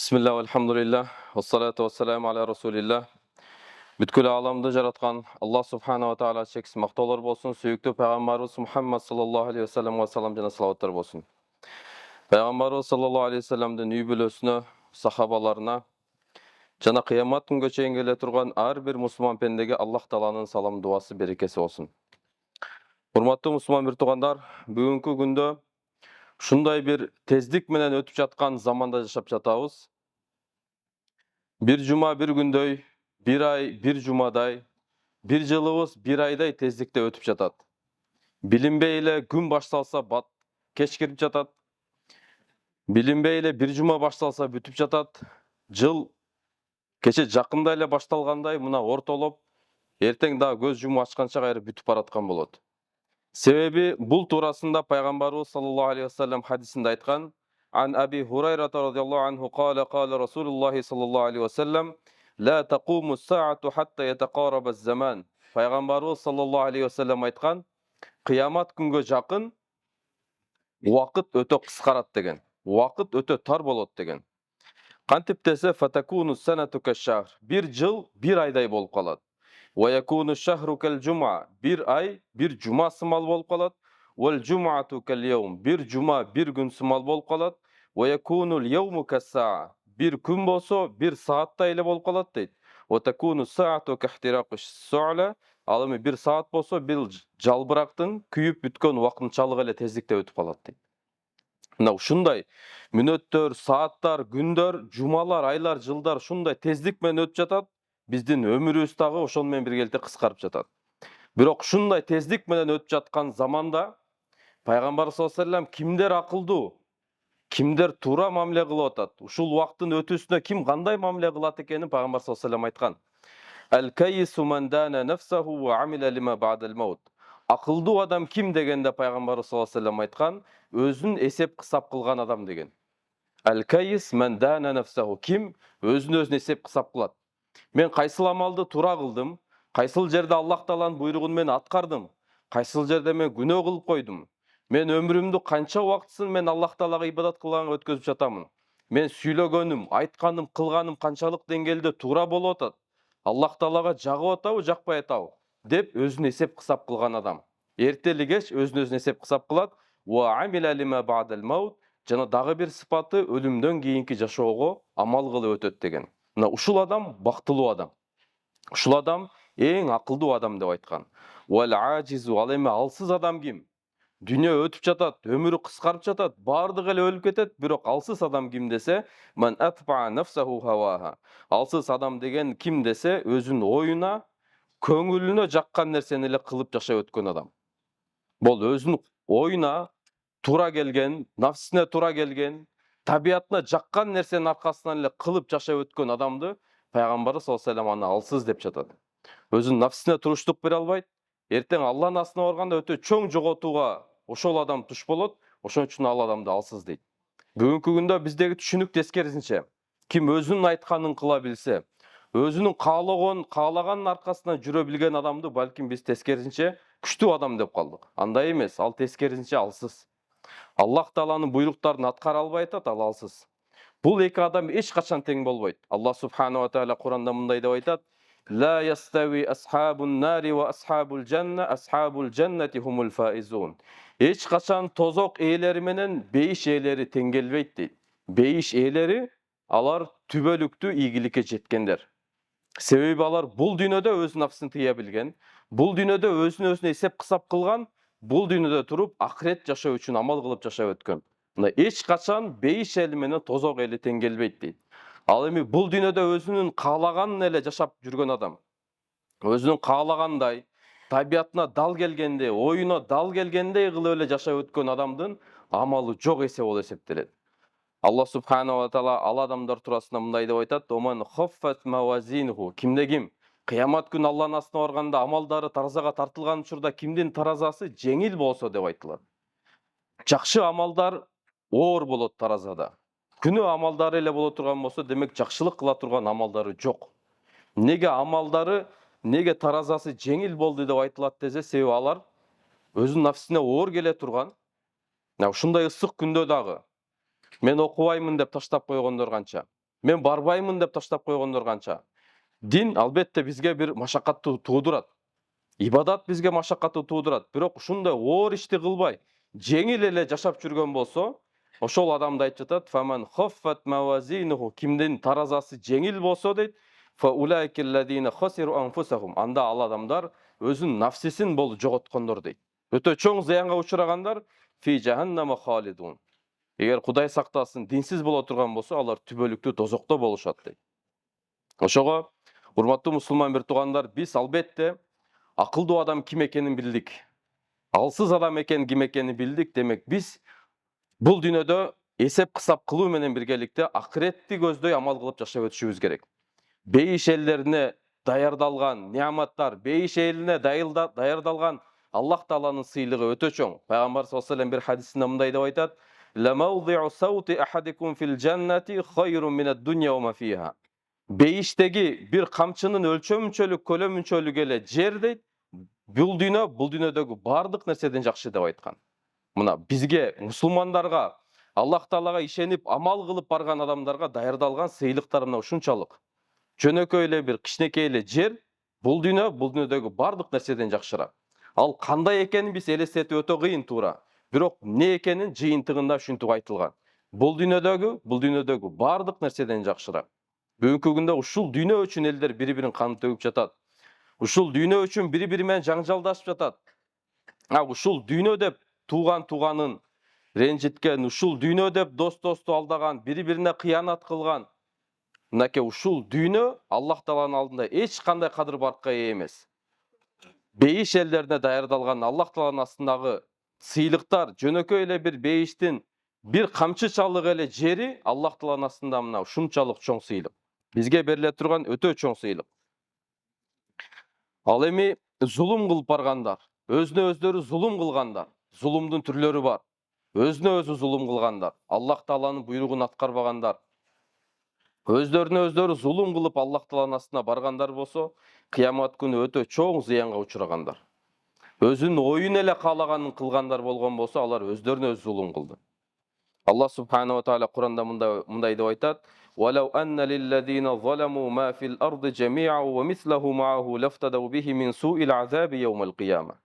Bismillah, elhamdülillah, ve salatu ve selamu ala Resulillah. Бүткүл аламды жараткан Аллах Субханала Тааля чексиз мактоолор болсун. Сүйүктүү пайгамбарыбыз Мухаммад саллаллаху алейхи ва салламга салам жана салаваттар болсун. Пайгамбарыбыз саллаллаху алейхи ва салламдын үй бүлөсүнө, сахабаларына жана кыямат күнгө чейин келе турган ар бир мусулман пендеге Аллах Тааланын салам дуасы берекеси болсун. Урматтуу мусулман бир туугандар, бүгүнкү күндө ушундай бир тездик менен өтүп жаткан заманда жашап жатабыз. Bir cuma bir günдөй, bir ay bir jumaдай, bir жылыбыз bir айдай тездикте өтүп жатат. Билинбей эле күн башталса кеч кирип жатат. Билинбей эле bir жума башталса бүтүп жатат. Жыл кече жакында эле башталгандай мына ортолоп, эртең да көз жумуп ачканча кайра бүтүп бараткан болот. Себеби бул туурасында пайгамбарыбыз саллаллаху алейхи ва саллям хадисинде айткан: An Abi Hurayra radhiyallahu anhu qala Rasulullah sallallahu aleyhi ve sellem La taqumu as-sa'atu hatta yataqaraba az-zaman. Пайгамбарыбыз sallallahu aleyhi ve sellem айткан: Кыямат күнгө жакын убакыт өтө кыскарат деген. Убакыт өтө тар болот деген. Кантип десе фатакуну санату каш-шахр. Bir жыл bir айдай болуп калат. Wa yakunu ash-shahru kal-jum'a. Bir ay bir juma сымал болуп калат. Wal jum'atu kal-yawm. Bir juma bir gün сымал болуп калат. Wa yakunu al-yawmu kas-sa'a. Bir күн болсо bir сааттай эле болуп калат дейт. Wa takunu as-sa'atu ka-ihtiraqi ash-su'la. Ал эми bir саат болсо бир жалбырактын күйүп бүткөн убактынчалык эле тездикте өтүп калат дейт. Мына ушундай мүнөттөр, сааттар, күндөр, жумалар, айлар, жылдар ушундай тездик менен өтүп жатат. Биздин өмүрүбүз дагы ошол менен биргеликте кыскарып жатат. Бирок ушундай тездик менен өтүп жаткан заманда пайгамбар саллаллаху алейхи ва саллям кимдер акылдуу, кимдер туура мамиле кылып атат, ушул убакыттын өтүүсүнө ким кандай мамиле кылат экенин пайгамбар саллаллаху алейхи ва саллям айткан. Ал-кайису ман дана нафсаху ва амила лима ба'дал-маут. Акылдуу адам ким дегенде пайгамбар саллаллаху алейхи ва саллям айткан: өзүн эсеп кысап кылган адам деген. Ал-кайис ман дана нафсаху. Ким өзүн эсеп кысап кылат. Мен кайсыл амалды туура кылдым, кайсыл жерде Аллах Тааланын буйругун мен аткардым, кайсыл жерде мен күнөө кылып койдум. Мен өмүрүмдү канча убактысын мен Аллах Таалага ибадат кылганга өткөзүп жатамын. Мен сүйлөгөнүм, айтканым, кылганым канчалык деңгээлде туура болуп атат. Аллах Таалага жагып атабы, жакпай атабы деп өзүн эсеп кысап кылган адам. Эртели кеч өзүн эсеп кысап кылат. Ва амила лима ба'дал-маут. Жана дагы бир сыпаты өлүмдөн кийинки жашоого амал кылып өтөт деген. Мына ушул адам бактылуу адам. Ушул адам эң акылдуу адам деп айткан. Вал ажизу. Ал эми алсыз адам ким? Дүнө өтүп жатат, өмүрү кыскарып жатат, бардыгы эле өлүп кетет, бирок алсыз адам ким десе, ман атба нафсаху хаваха. Алсыз адам деген ким десе, өзүнүн оюна, көңүлүнө жаккан нерсени эле кылып жашап өткөн адам. Бул өзүнүн оюна туура келген, нафсине туура келген, табиятына жаккан нерсенин аркасынан эле кылып жашап өткөн адамды пайгамбар саллаллаху алейхи ва саллям аны алсыз деп жатат. Өзүнүн нафсине туруштук бере албайт. Эртең Алланын астына барганда өтө чоң жоготууга ошол адам туш болот. Ошон үчүн ал адамды алсыз дейт. Бүгүнкү күндө биздеги түшүнүк тескерисинче, ким өзүнүн айтканын кыла билсе, өзүнүн каалаганын аркасынан жүрө билген адамды балким биз тескерисинче күчтүү адам деп калдык. Андай эмес, ал тескерисинче алсыз. Аллах Тааланын буйруктарын аткара албай атат, ал алсыз. Бул эки адам эч качан тең болбойт. Аллах Субханала Тааля Куранда мындай деп айтат: La yastawi ashabun nari wa ashabul janna, ashabul jannati humul faizun. Эч качан тозок ээлери менен бейиш ээлери тең келбейт дейт. Бейиш ээлери алар түбөлүктүү ийгиликке жеткендер. Себеби алар бул дүйнөдө өз нафсын тыя билген, бул дүйнөдө өзүн эсеп кысап кылган, бул дүйнөдө туруп акырет жашоо үчүн амал кылып жашап өткөн. Мына эч качан бейиш эли менен тозок эли тең келбейт дейт. Ал эми бул дүйнөдө өзүнүн каалаганын эле жашап жүргөн адам, өзүнүн каалагандай, табиятына дал келгенде, оюна дал келгендей кылып эле жашап өткөн адамдын амалы жок эсе болуп эсептелет. Аллах Субханала Тааля ал адамдар туурасында мындай деп айтат: "Оман хаффат мавазинху". Кимде ким кыямат күнү Алланын астына барганда амалдары таразага тартылган учурда кимдин таразасы жеңил болсо деп айтылат. Жакшы амалдар оор болот таразада. Күнөө амалдары эле боло турган болсо, демек жакшылык кыла турган амалдары жок. Неге таразасы жеңил болду деп айтылат десе, себеби алар өзүнүн нафсине оор келе турган. Ушундай ысык күндө дагы мен окубаймын деп таштап койгондор канча. мен барбаймын деп таштап койгондор канча. Дин албетте бизге бир машакатты туудурат. Ибадат бизге машакатты туудурат. Бирок ушундай оор ишти кылбай, жеңил эле жашап жүргөн болсо, ошол адамды айтып жатат: "Фаман хаффат мавазинуху", кимдин таразасы жеңил болсо дейт, "Фа улайкиллазина хасиру анфусахум", анда ал адамдар өзүнүн нафсисин болуп жоготкондор дейт. Өтө чоң зыянга учурагандар фи жаханнама халидун. Эгер Кудай сактасын, динсиз боло турган болсо, алар түбөлүктүү тозокто болушат дейт. Ошого, урматтуу мусулман бир туугандар, биз албетте акылдуу адам ким экенин билдик. Алсыз адам ким экенин билдик. Демек биз бул дүйнөдө эсеп кысап кылуу менен биргеликте акыретти көздөй амал кылып жашап өтүшүбүз керек. Бейиш элдерине даярдалган неаматтар, бейиш элине даярдалган Аллах Тааланын сыйлыгы өтө чоң. Пайгамбар саллаллаху алейхи ва саллям бир хадисинде мындай деп айтат: "Ла мауди'у саути ахадикум фил джаннати хайрун минад дунья ва ма фиха". Бейиштеги бир камчынын өлчөмүнчөлүк, көлөмүнчөлүк эле жер дейт. Бул дүйнөдөгү бардык нерседен жакшы деп айткан. Мына бизге, мусулмандарга, Аллах Таалага ишенип амал кылып барган адамдарга даярдалган сыйлыктар мына ушунчалык. Жөнөкөй эле бир кичинекей эле жер, бул дүйнөдөгү бардык нерседен жакшыраак. Ал кандай экенин биз элестетип өтө кыйын туура. Бирок эмне экенин жыйынтыгында ушинтип айтылган. Бул дүйнөдөгү бардык нерседен жакшыраак. Бүгүнкү күндө ушул дүйнө үчүн элдер бири-бирин кан төгүп жатат. Ушул дүйнө үчүн бири-бири менен жаңжалдашып жатат. Ушул дүйнө деп туганын ренжиткен, ушул дүйнө деп досту алдаган, бири-бирине кыянат кылган. Мынакей ушул дүйнө Аллах Тааланын алдында эч кандай кадыр баркка ээ эмес. Бейиш элдерине даярдалган Аллах Тааланын астындагы сыйлыктар, жөнөкөй эле бир бейиштин бир камчычалык эле жери Аллах Тааланын астында мына ушунчалык чоң сыйлык. Бизге бериле турган өтө чоң сыйлык. Ал эми зулум кылып баргандар, өзүнө өздөрү зулум кылгандар, зулумдун түрлөрү бар. Өзүнө өзү зулум кылгандар, Аллах Тааланын буйругун аткарбагандар, өздөрүнө өздөрү зулум кылып Аллах Тааланын астына баргандар болсо, кыямат күнү өтө чоң зыянга учурагандар. Өзүнүн оюн эле каалаганын кылгандар болгон болсо, алар өздөрүнө өзү зулум кылды. Аллах субхана ва таала Куранда мындай деп айтат: "Валау анна лиллазина заламу ма фил арди жами'ан ва мислаху ма'аху лафтадау бихи мин су'ил азаби яумал кияма".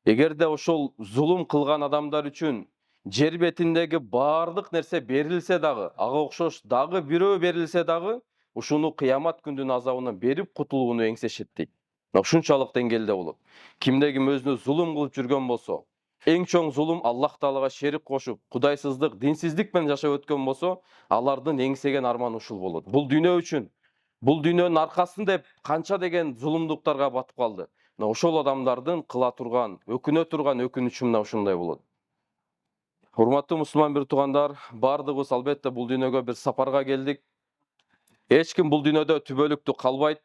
Эгерде ошол зулум кылган адамдар үчүн жер бетиндеги бардык нерсе берилсе дагы, ага окшош дагы бирөө берилсе дагы, ушуну кыямат күндүн азабынан берип кутулууну эңсешет дейт. Ушунчалык деңгээлде болот. Кимде ким өзүнө зулум кылып жүргөн болсо, эң чоң зулум Аллах Таалага шерик кошуп, кудайсыздык, динсиздик менен жашап өткөн болсо, алардын эңсеген арманы ушул болот. Бул дүйнө үчүн, бул дүйнөнүн аркасын деп канча деген зулумдуктарга батып калды. Ошол адамдардын кыла турган, өкүнө турган өкүнүчү мына ушундай болот. Урматтуу мусулман бир туугандар, бардыгыбыз албетте бул дүйнөгө бир сапарга келдик. Эч ким бул дүйнөдө түбөлүктүү калбайт.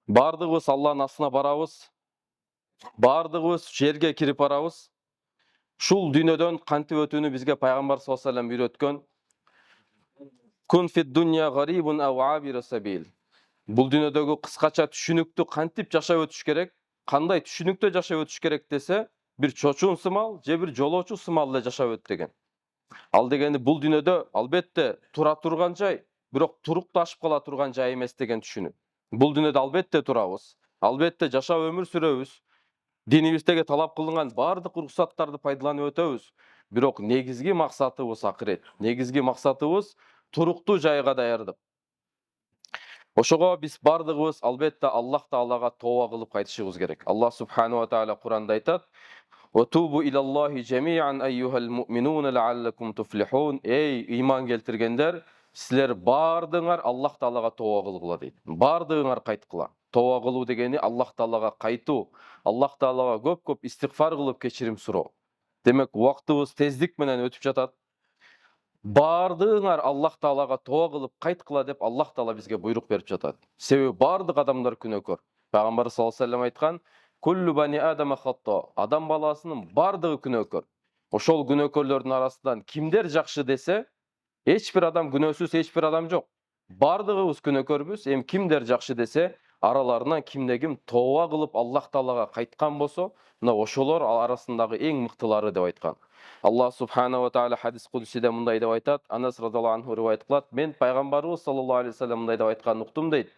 Бардыгыбыз Алланын астына барабыз. Бардыгыбыз жерге кирип барабыз. Ушул дүйнөдөн кантип өтүүнү бизге Пайгамбар саллаллаху алейхи ва саллям үйрөткөн. Кун фид дунья гарибун ау абиру сабил. Бул дүйнөдөгү кыскача түшүнүктүү кантип жашап өтүш керек, кандай түшүнүктүү жашап өтүш керек десе, бир чочун сымал же бир жолоочу сымал эле жашап өт деген. Ал дегени бул дүйнөдө албетте тура турган жай, бирок турукташып кала турган жай эмес деген түшүнүк. Бул дүйнөдө албетте турабыз, албетте жашап өмүр сүрөбүз. Динибиздеги талап кылынган бардык уруксаттарды пайдаланып өтөбүз. Бирок негизги максатыбыз акырет. Негизги максатыбыз туруктуу жайга даярдык. Ошого биз бардыгыбыз албетте Аллах Таалага тооба кылып кайтышыбыз керек. Аллах субхана ва таала Куранда айтат: "Ва тубу илаллахи жами'ан айюхал муъминуна лааллакум туфлихун". Эй ыйман келтиргендер, силер бардыгыңар Аллах Таалага тооба кылгыла дейт. Бардыгыңар кайткыла. Тооба кылуу дегени Аллах Таалага кайтуу, Аллах Таалага көп-көп истигфар кылып кечирим суроо. Демек, убактыбыз тездик менен өтүп жатат. Бардыгыңар Аллах Таалага тооба кылып кайткыла деп Аллах Таала бизге буйрук берип жатат. Себеби бардык адамдар күнөөкөр. Пайгамбар саллаллаху алейхи ва саллям айткан: "Куллу бани адама хатта". Адам баласынын бардыгы күнөөкөр. Ошол күнөөкөрлөрдүн арасынан кимдер жакшы десе, эч бир адам күнөөсүз эч бир адам жок. Бардыгыбыз күнөөкөрбүз. Эми кимдер жакшы десе, араларынан кимде-ким тооба кылып Аллах Таалага кайткан болсо, мына ошолор арасындагы эң мыктылары деп айткан. Аллах субхана ва таала хадис кудусиде мындай деп айтат. Анас радиллаху анху риваят кылат. Мен пайгамбарыбыз саллаллаху алейхи ва саллям мындай деп айтканын уктум дейт.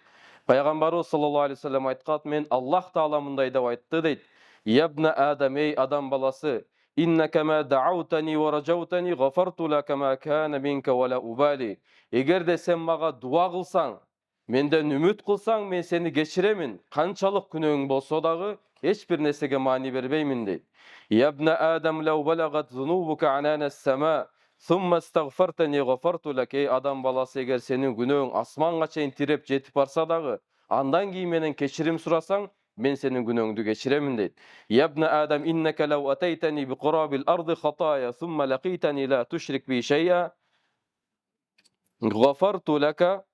Пайгамбарыбыз саллаллаху алейхи ва саллям айткан, мен Аллах Таала мындай деп айтты дейт. Ябна Адам, ей адам баласы, иннака ма даутани ва раджаутани гафарту лака ма кана минка ва ла убали. Эгерде сен мага дуа кылсаң, менден үмүт кылсаң, мен сени кечиремин. Канчалык күнөөң болсо дагы эч бир нерсеге маани бербеймин дейт. Ябна Адам, лау балагат зунубука анана ас-сама, сумма стагфартани гафарту лака. Ей адам баласы, эгер сенин күнөөң асманга чейин тиреп жетип барса дагы, андан кийин менен кечирим сурасаң, мен сенин күнөөңдү кечиремин дейт. Ябна Адам, иннака лау атайтани би курабил арды хатая, сумма лакитани ла тушрик би шайя, гафарту лака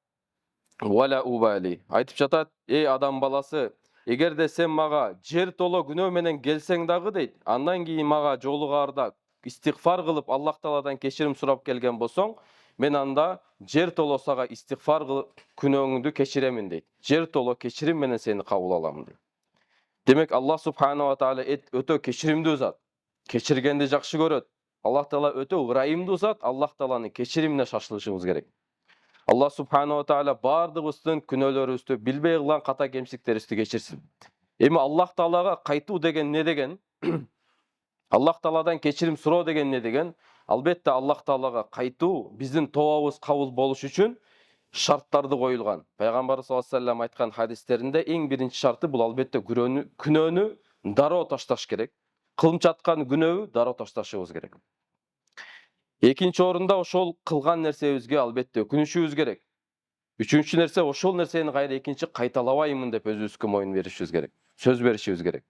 ва ла убали. Айтып жатат, ей адам баласы, эгерде сен мага жер толо күнөө менен келсең дагы дейт, андан кийин мага жолугаарда истигфар кылып Аллах Тааладан кечирим сурап келген болсоң, мен анда жер толо сага истигфар кылып күнөөңдү кечиремин дейт. Жер толо кечирим менен сени кабыл алам дейт. Демек Аллах субхана ва таала өтө кечиримдүү зат. Кечиргенди жакшы көрөт. Аллах Таала өтө ырайымдуу зат. Аллах Тааланын кечиримине шашылышыбыз керек. Аллах субхана ва таала бардыгыбыздын күнөөлөрүбүздү, билбей кылган ката кемчиликтерибизди кечирсин. Эми Аллах Таалага кайтуу деген эмне деген? Аллах Тааладан кечирим суроо деген эмне деген? Албетте Аллах Таалага кайтуу биздин тообубуз кабыл болуш үчүн шарттарды коюлган. Пайгамбар саллаллаху алейхи ва саллям айткан хадистеринде эң биринчи шарты бул албетте күнөөнү дароо ташташ керек. Кылып жаткан күнөөбү дароо ташташыбыз керек. Экинчи орунда ошол кылган нерсебизге албетте өкүнүшүбүз керек. Үчүнчү нерсе, ошол нерсени кайра экинчи кайталабаймын деп өзүбүзгө моюн беришибиз керек. Сөз беришибиз керек.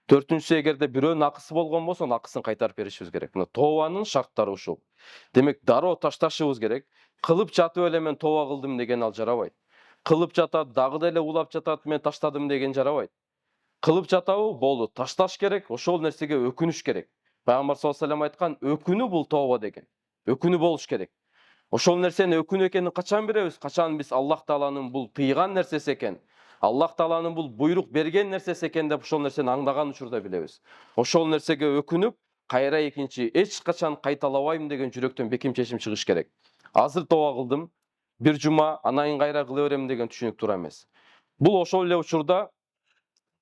Төртүнчүсү, эгерде бирөөнүн акысы болгон болсо, акысын кайтарып беришибиз керек. Мына тообанын шарттары ушул. Демек дароо ташташыбыз керек. Кылып жатып эле мен тооба кылдым деген ал жарабайт. Кылып жатат, дагы деле улап жатат, мен таштадым деген жарабайт. Кылып жатабы, болду, ташташ керек, ошол нерсеге өкүнүш керек. Пайгамбар саллаллаху алейхи ва саллям айткан, өкүнүү бул тооба деген. Өкүнүү болуш керек. Ошол нерсени өкүнүү экенин качан билебиз? Качан биз Аллах Тааланын бул тыйган нерсеси экен, Аллах Тааланын бул буйрук берген нерсеси экен деп ошол нерсени аңдаган учурда билебиз. Ошол нерсеге өкүнүп, кайра экинчи эч качан кайталабайм деген жүрөктөн бекем чечим чыгыш керек. Азыр тооба кылдым, бир жума, анан кийин кайра кыла берем деген түшүнүк туура эмес. Бул ошол эле учурда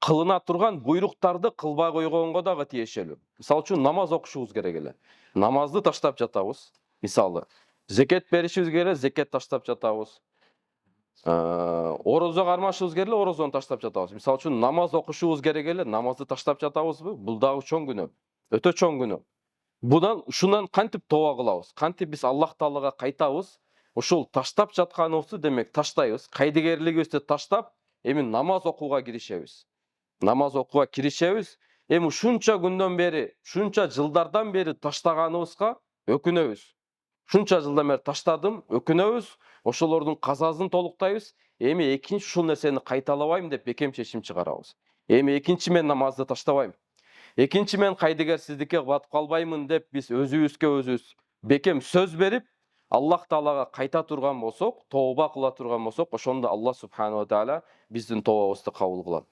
кылына турган буйруктарды кылбай койгонго дагы тиешелүү. Мисалы үчүн намаз окушубуз керек эле. Намазды таштап жатабыз. Мисалы, зекет беришибиз керек, зекет таштап жатабыз. Орозо кармашыбыз керек эле, орозону таштап жатабыз. Мисалы үчүн намаз окушубуз керек эле, намазды таштап жатабызбы? Бул дагы чоң күнөө. Өтө чоң күнөө. Ушундан кантип тооба кылабыз? Кантип биз Аллах Таалага кайтабыз? Ушул таштап жатканыбызды демек таштайбыз. Кайдыгерлигибизди таштап, эми намаз окууга киришебиз. Намаз окууга киришебиз. Эми ушунча күндөн бери, ушунча жылдардан бери таштаганыбызга өкүнөбүз. Ушунча жылдан бери таштадым, өкүнөбүз. Ошолордун казасын толуктайбыз. Эми экинчи ушул нерсени кайталабайм деп бекем чечим чыгарабыз. Эми экинчи мен намазды таштабайм. Экинчи мен кайдыгерсиздикке батып калбаймын деп биз өзүбүзгө өзүбүз бекем сөз берип, Аллах Таалага кайта турган болсок, тооба кыла турган болсок, ошондо Аллах субхана ва таала биздин тообабызды кабыл кылат.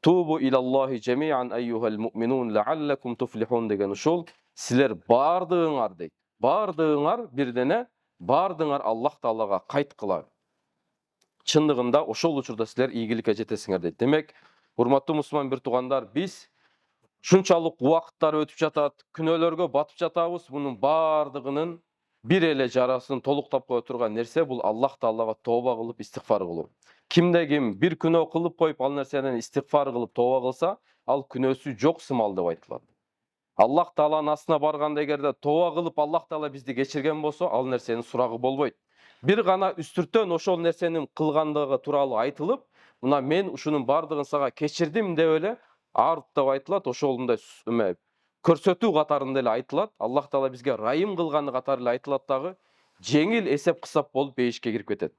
Тубу илаллахи жамиан айюхал муъминун лааллакум туфлихун деген ушул силер бардыгыңар дейт. Бардыгыңар бирдене, бардыгыңар Аллах Таалага кайткыла. Чындыгында ошол учурда силер ийгиликке жетесиңер дейт. Демек, урматтуу мусулман бир туугандар, биз шунчалык убакыттар өтүп жатат, күнөөлөргө батып жатабыз, мунун бардыгынын бир эле жарасын толуктап кое турган нерсе бул Аллах Таалага тооба кылып истигфар кылуу. Кимде-ким бир күнөө кылып коюп, ал нерсенен истигфар кылып тооба кылса, ал күнөөсү жок сымал деп айтылат. Аллах Тааланын астына барганда эгерде тооба кылып Аллах Таала бизди кечирген болсо, ал нерсенин сурагы болбойт. Бир гана үстүртөн ошол нерсенин кылгандыгы тууралуу айтылып, мына мен ушунун бардыгын сага кечирдим деп эле арт деп айтылат, ошолундай көрсөтүү катарында эле айтылат. Аллах Таала бизге райым кылганы катары эле айтылат дагы, жеңил эсеп кысап болуп бейишке кирип кетет.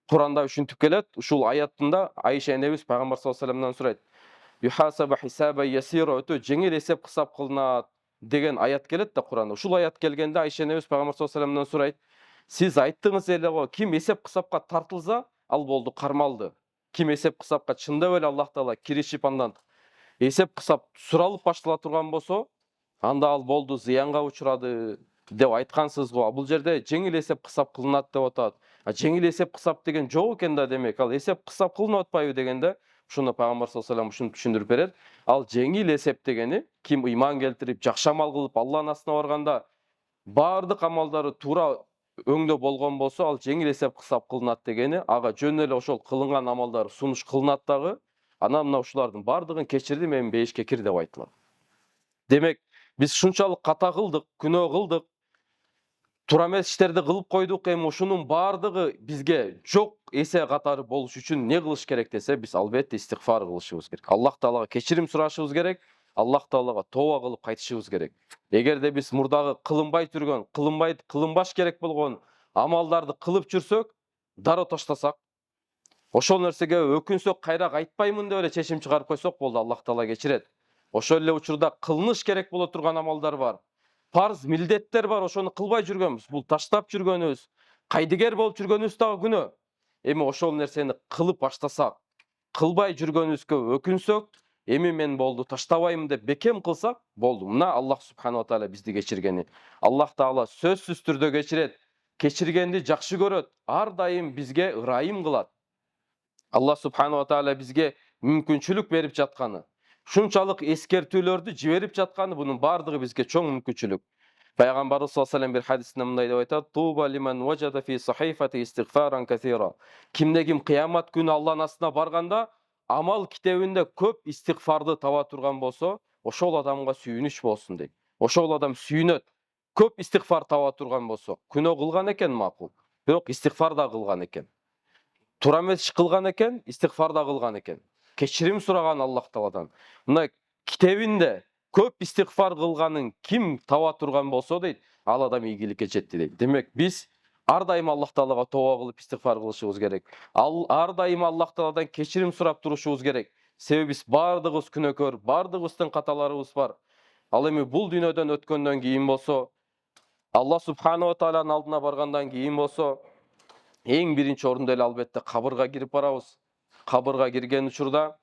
Куранда ушинтип келет. Ушул аятында Айша энебиз Пайгамбар саллаллаху алейхи ва салламдан сурайт. Юхасаба хисаба ясира, өтө жеңил эсеп кысап кылынат деген аят келет да Куранда. Ушул аят келгенде Айша энебиз Пайгамбар саллаллаху алейхи ва салламдан сурайт. Сиз айттыңыз эле го, ким эсеп кысапка тартылса, ал болду кармалды. ким эсеп кысапка чындап эле Аллах Таала киришип андан эсеп кысап суралып баштала турган болсо, анда ал болду зыянга учурады деп айткансыз го. Бул жерде жеңил эсеп кысап кылынат деп атат. Жеңил эсеп кысап деген жок экен да, демек ал эсеп кысап кылынып атпайбы дегенде, ушуну пайгамбар саллаллаху алейхи вассалам ушинтип түшүндүрүп берет. Ал жеңил эсеп дегени ким ыйман келтирип, жакшы амал кылып Аллахтын астына барганда бардык амалдары туура өңдө болгон болсо, ал жеңил эсеп кысап кылынат дегени, ага жөн эле ошол кылынган амалдар сунуш кылынат дагы, анан мына ушулардын бардыгын кечирдим, эми бейишке кир деп айтылат. Демек, биз шунчалык ката кылдык, күнөө кылдык, туура эмес иштерди кылып койдук, эми ушунун бардыгы бизге жок эсе катары болуш үчүн не кылыш керек десе, биз албетте истигфар кылышыбыз керек. Аллах Таалага кечирим сурашыбыз керек, Аллах Таалага тооба кылып кайтышыбыз керек. Эгерде биз мурдагы кылынбай жүргөн, кылынбаш керек болгон амалдарды кылып жүрсөк, дароо таштасак, ошол нерсеге өкүнсөк, кайра кайтпаймын деп эле чечим чыгарып койсок болду, Аллах Таала кечирет. Ошол эле учурда кылыныш керек боло турган амалдар бар. Парз милдеттер бар, ошону кылбай жүргөнбүз. Бул таштап жүргөнүбүз, кайдыгер болуп жүргөнүбүз дагы күнөө. Эми ошол нерсени кылып баштасак, кылбай жүргөнүбүзгө өкүнсөк, эми мен болду таштабайм деп бекем кылсак болду. Мына Аллах субханала тааля бизди кечиргени. Аллах Таала сөзсүз түрдө кечирет. Кечиргенди жакшы көрөт. Ар дайым бизге ырайым кылат. Аллах субханала тааля бизге мүмкүнчүлүк берип жатканы, шунчалык эскертүүлөрдү жиберип жатканы, бунун бардыгы бизге чоң мүмкүнчүлүк. Пайгамбарыбыз саллаллаху алейхи вассалам бир хадисинде мындай деп айтат: "Туба лиман важада фи сахифати истигфаран касира." Кимде ким кыямат күнү Аллахтын астына барганда, амал китебинде көп истигфарды таба турган болсо, ошол адамга сүйүнүч болсун дейт. Ошол адам сүйүнөт. Көп истигфар таба турган болсо, күнөө кылган экен макул, бирок истигфар да кылган экен. Туура эмес иш кылган экен, истигфар да кылган экен. Кечирим сураган Аллах Тааладан. Мына китебинде көп истигфар кылганын ким таба турган болсо дейт, ал адам ийгиликке жетти дейт. Демек, биз ар дайым Аллах Таалага тооба кылып истигфар кылышыбыз керек. Ар дайым Аллах Тааладан кечирим сурап турушубуз керек. Себеби биз бардыгыбыз күнөөкөр, бардыгыбыздын каталарыбыз бар. Ал эми бул дүйнөдөн өткөндөн кийин болсо, Аллах субханала тааланын алдына баргандан кийин болсо, эң биринчи орунда эле албетте кабырга кирип барабыз. Кабырга кирген учурда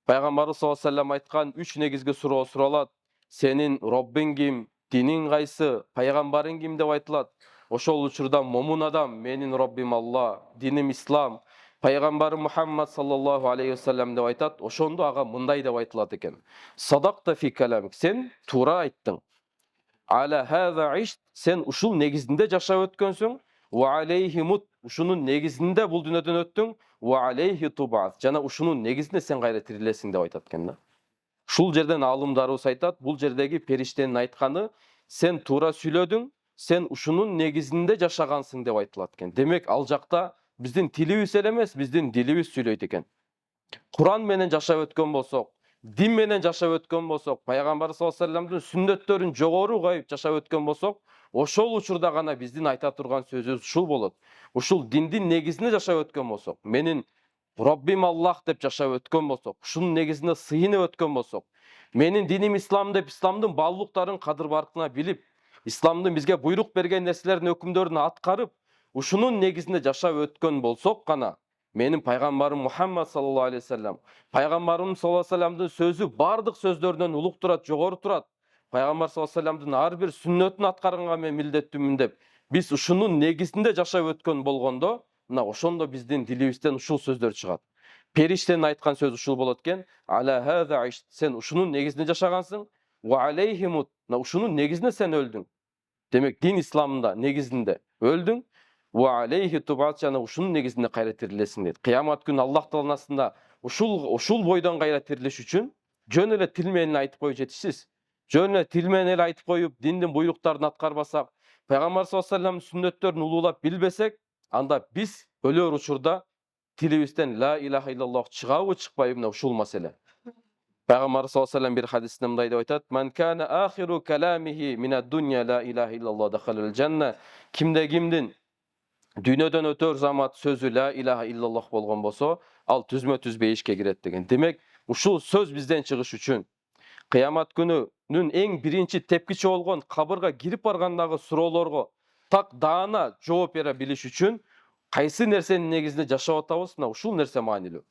Пайгамбарыбыз саллаллаху алейхи вассалам айткан 3 негизги суроо суралат. Сенин Роббиң ким, диниң кайсы, пайгамбарың ким деп айтылат. Ошол учурда момун адам: менин Роббим Алла, диним ислам, пайгамбарым Мухаммад саллаллаху алейхи вассалам деп айтат. Ошондо ага мындай деп айтылат экен: садакта фи каламик, сен туура айттың. Аля хаза иш, сен ушул негизинде жашап өткөнсүң. Ва алейхи мут, ушунун негизинде бул дүйнөдөн өттүң. Ва алейхи тубат, жана ушунун негизинде сен кайра тирилесиң деп айтат экен да. Ушул жерден алымдарыбыз айтат, бул жердеги периштенин айтканы: сен туура сүйлөдүң, сен ушунун негизинде жашагансың деп айтылат экен. Демек, ал жакта биздин тилибиз эле эмес, биздин дилибиз сүйлөйт экен. Куран менен жашап өткөн болсок, дин менен жашап өткөн болсок, пайгамбар саллаллаху алейхи вассаламдын сүннөттөрүн жогору коюп жашап өткөн болсок, ошол учурда гана биздин айта турган сөзүбүз ушул болот. Ушул диндин негизинде жашап өткөн болсок, менин Роббим Аллах деп жашап өткөн болсок, ушунун негизинде сыйынып өткөн болсок, менин диним ислам деп исламдын баалуулуктарын кадыр баркына билип, исламдын бизге буйрук берген нерселердин өкүмдөрүн аткарып, ушунун негизинде жашап өткөн болсок гана, менин пайгамбарым Мухаммад саллаллаху алейхи вассалам, пайгамбарым саллаллаху алейхи вассаламдын сөзү бардык сөздөрдөн улук турат, жогору турат. Пайгамбар саллаллаху алейхи вассаламдын ар бир сүннөтүн аткарганга мен милдеттүүмүн деп, биз ушунун негизинде жашап өткөн болгондо, мына ошондо биздин дилибизден ушул сөздөр чыгат. Периштенин айткан сөзү ушул болот экен: аля хаза иш, сен ушунун негизинде жашагансың. Ва алейхи мут, мына ушунун негизинде сен өлдүң. Демек, дин исламда негизинде өлдүң. Ва алейхи тубат, жана ушунун негизинде кайра тирилесиң дейт. Кыямат күнү Аллах Тааланын астында ушул бойдон кайра тирилиш үчүн жөн эле тил менен айтып коюп жетишсиз. Жөн эле тил менен эле айтып коюп, диндин буйруктарын аткарбасак, пайгамбар саллаллаху алейхи вассаламдын сүннөттөрүн улуулап билбесек, анда биз өлөр учурда тилибизден ла илаха иллаллах чыгабы, чыкпайбы, мына ушул маселе. Пайгамбар саллаллаху алейхи вассалам бир хадисинде мындай деп айтат: "Ман кана ахиру каламихи минад дунья ла илаха иллаллах дахалал жанна." Кимде кимдин дүйнөдөн өтөр замат сөзү ла илаха иллаллах болгон болсо, ал түзмө-түз бейишке кирет деген. Демек, ушул сөз бизден чыгыш үчүн кыямат күнүнүн эң биринчи тепкичи болгон кабырга кирип баргандагы суроолорго так даана жооп бере билиш үчүн кайсы нерсенин негизинде жашап атабыз, мына ушул нерсе маанилүү.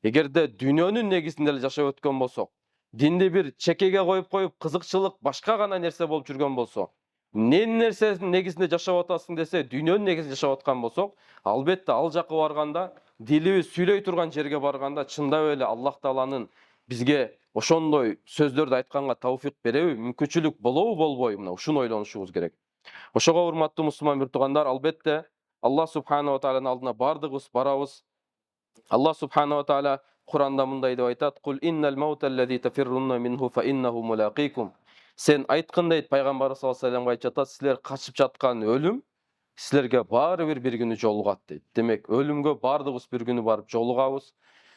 Эгерде дүйнөнүн негизинде эле жашап өткөн болсок, динди бир чекеге коюп кызыкчылык башка гана нерсе болуп жүргөн болсо, эмненин нерсенин негизинде жашап атасың десе, дүйнөнүн негизинде жашап аткан болсок, албетте ал жакка барганда, дилибиз сүйлөй турган жерге барганда чындап эле Аллах Тааланын бизге ошондой сөздөрдү айтканга тауфик береби, мүмкүнчүлүк болобу болбойбу, мына ушуну ойлонушубуз керек. Ошого урматтуу мусулман бир туугандар, албетте Аллах субханала тааlanын алдына бардыгыбыз барабыз. Аллах субханала таала Куранда мындай деп айтат: "Кул иннал мауталлази тафиррунна минху фа иннаху мулaqīkum." Сен айткын дейт пайгамбар саллаллаху алейхи вассаламга айтып жатат, силер качып жаткан өлүм силерге баары бир күнү жолугат дейт. Демек, өлүмгө бардыгыбыз бир күнү барып жолугабыз.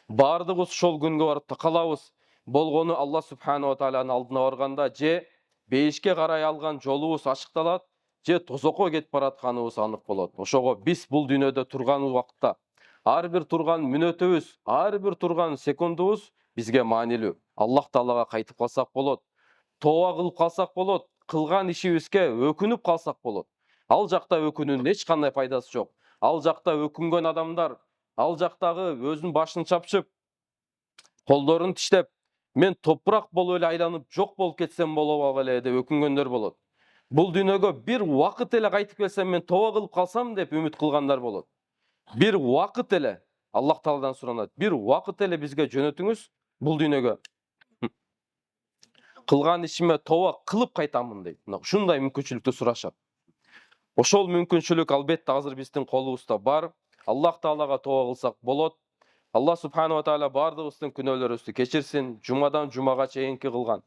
Бардыгыбыз ошол күнгө барып такалабыз. Болгону Аллах субханала тааланын алдына барганда же бейишке карай алган жолубуз ачыкталат, же тозокко кетип баратканыбыз анык болот. Ошого биз бул дүйнөдө турган убакта ар бир турган мүнөтүбүз, ар бир турган секундубуз бизге маанилүү. Аллах Таалага кайтып калсак болот, тооба кылып калсак болот, кылган ишибизге өкүнүп калсак болот. Ал жакта өкүнүүнүн эч кандай пайдасы жок. Ал жакта өкүнгөн адамдар, ал жактагы өзүнүн башын чапчып, колдорун тиштеп, мен топурак болуп эле айланып жок болуп кетсем болобу эле деп өкүнгөндөр болот. Бул дүйнөгө бир убакыт эле кайтып келсем, мен тооба кылып калсам деп үмүт кылгандар болот. Бир убакыт эле Аллах Тааладан суранат. Бир убакыт эле бизге жөнөтүңүз бул дүйнөгө. Кылган ишиме тооба кылып кайтамын дейт. Мына ушундай мүмкүнчүлүктү сурашат. Ошол мүмкүнчүлүк албетте азыр биздин колубузда бар. Аллах Таалага тооба кылсак болот. Аллах субханала таала бардыгыбыздын күнөөлөрүбүздү кечирсин. Жумадан жумага чейинки кылган,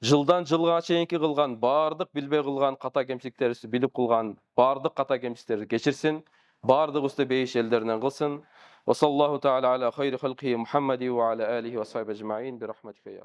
жылдан жылга чейинки кылган бардык билбей кылган ката кемчиликтерибизди билип кылган бардык ката кемчиликтерди кечирсин. Бардыгыбызды бейиш элдеринен кылсын. Ва саллаллаху таала аля хайри халқи Мухаммади ва аля алихи ва сахби ажмаин би рахматика я